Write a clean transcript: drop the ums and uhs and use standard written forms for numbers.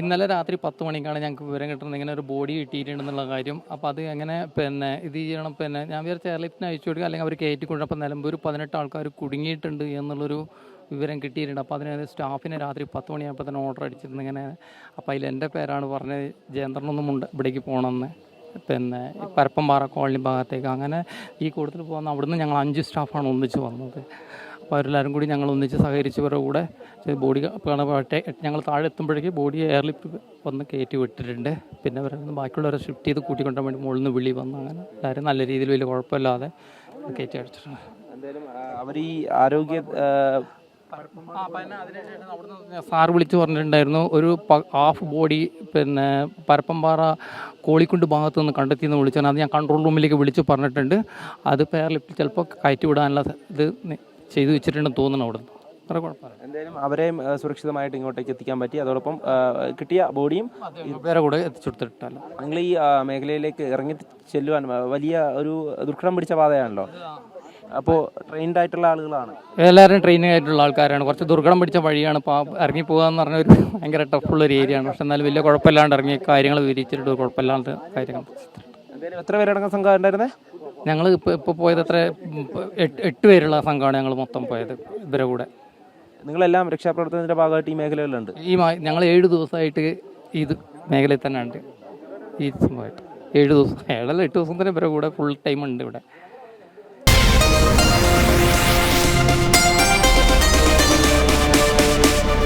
ഇന്നലെ രാത്രി 10 മണിക്കാണ് ഞങ്ങൾക്ക് വിവരം കിട്ടുന്നത് ഇങ്ങനെ ഒരു ബോഡി കിട്ടിയിട്ടുണ്ടെന്നുള്ള കാര്യം. അപ്പോൾ അത് എങ്ങനെ ഇത് ചെയ്യണം, ഞാൻ വിചാരിച്ച എയർലിഫ്റ്റിന് അയച്ചു കൊടുക്കുക, അല്ലെങ്കിൽ അവർ കയറ്റിക്കൊണ്ടു. അപ്പോൾ നിലമ്പൂർ 18 ആൾക്കാർ കുടുങ്ങിയിട്ടുണ്ട് എന്നുള്ളൊരു വിവരം കിട്ടിയിട്ടുണ്ട്. അപ്പോൾ അതിന് സ്റ്റാഫിനെ രാത്രി 10 മണിയായപ്പോൾ തന്നെ ഓർഡർ അടിച്ചിരുന്നു ഇങ്ങനെ. അപ്പോൾ അതിൽ എൻ്റെ പേരാണ് പറഞ്ഞത്, ജയന്ത്രനൊന്നും ഇവിടേക്ക് പോകണമെന്ന്, പരപ്പംപാറ കോളനി ഭാഗത്തേക്ക്. അങ്ങനെ ഈ കൂട്ടത്തിൽ പോകുന്ന അവിടുന്ന് ഞങ്ങൾ 5 സ്റ്റാഫാണ് ഒന്നിച്ച് വന്നത്. അപ്പോൾ അവരെല്ലാവരും കൂടി ഞങ്ങൾ ഒന്നിച്ച് സഹകരിച്ചവരുടെ കൂടെ ബോഡി ഞങ്ങൾ താഴെ എത്തുമ്പോഴേക്ക് ബോഡി എയർലിഫ്റ്റ് വന്ന് കയറ്റി വിട്ടിട്ടുണ്ട്. പിന്നെ ബാക്കിയുള്ളവരെ ഷിഫ്റ്റ് ചെയ്ത് കൂട്ടിക്കൊണ്ടാൻ വേണ്ടി മുകളിൽ നിന്ന് വിളി വന്നു. അങ്ങനെ എല്ലാവരും നല്ല രീതിയിൽ വലിയ കുഴപ്പമില്ലാതെ കയറ്റി അടിച്ചിട്ടുണ്ട്. എന്തായാലും അവർ ഈ ആരോഗ്യ സാർ വിളിച്ച് പറഞ്ഞിട്ടുണ്ടായിരുന്നു, ഒരു ഹാഫ് ബോഡി പരപ്പംപാറ കോളിക്കുണ്ട് ഭാഗത്തു നിന്ന് കണ്ടെത്തിയെന്ന് വിളിച്ചാൽ അത് ഞാൻ കൺട്രോൾ റൂമിലേക്ക് വിളിച്ച് പറഞ്ഞിട്ടുണ്ട്. അത് എയർലിഫ്റ്റ് ചിലപ്പോൾ കയറ്റി വിടാനുള്ള ഇത് ചെയ്തു വെച്ചിട്ടുണ്ടെന്ന് തോന്നുന്നു അവിടുന്ന്. അത്ര കുഴപ്പമില്ല. എന്തായാലും അവരെയും സുരക്ഷിതമായിട്ട് ഇങ്ങോട്ടേക്ക് എത്തിക്കാൻ പറ്റി. അതോടൊപ്പം കിട്ടിയ ബോഡിയും വേറെ കൂടെ എത്തിച്ചെടുത്തിട്ടല്ല. നിങ്ങൾ ഈ മേഖലയിലേക്ക് ഇറങ്ങി ചെല്ലുവാൻ വലിയ ഒരു ദുർഘടം പിടിച്ച പാതയാണല്ലോ. അപ്പോൾ ട്രെയിൻഡ് ആയിട്ടുള്ള ആളുകളാണ് എല്ലാവരും ട്രെയിനിങ് ആയിട്ടുള്ള ആൾക്കാരാണ്. കുറച്ച് ദുർഘടം പിടിച്ച വഴിയാണ്. ഇറങ്ങി പോകുക എന്ന് പറഞ്ഞ ഒരു ഭയങ്കര ടഫുള്ളൊരു ഏരിയയാണ്. പക്ഷെ എന്നാലും വലിയ കുഴപ്പമില്ലാണ്ട് ഇറങ്ങി കാര്യങ്ങൾ വിവരിച്ചിട്ട് കുഴപ്പമില്ലാണ്ട് കാര്യങ്ങൾ. എന്തായാലും എത്ര പേരടങ്ങുന്ന സംഘം ഉണ്ടായിരുന്നേ? ഞങ്ങൾ ഇപ്പോൾ പോയത് 8 പേരുള്ള സംഘമാണ് ഞങ്ങൾ മൊത്തം പോയത് ഇവരെ കൂടെ. നിങ്ങളെല്ലാം രക്ഷാപ്രവർത്തനത്തിൻ്റെ ഭാഗമായിട്ട് ഈ മേഖലയിലുണ്ട്. ഞങ്ങൾ 7 ദിവസമായിട്ട് ഇത് മേഖലയിൽ തന്നെ ഉണ്ട്. ഈ സംഭവമായിട്ട് 7 ദിവസം 8 ദിവസം തന്നെ ഇവരെ കൂടെ ഫുൾ ടൈം ഉണ്ട് ഇവിടെ.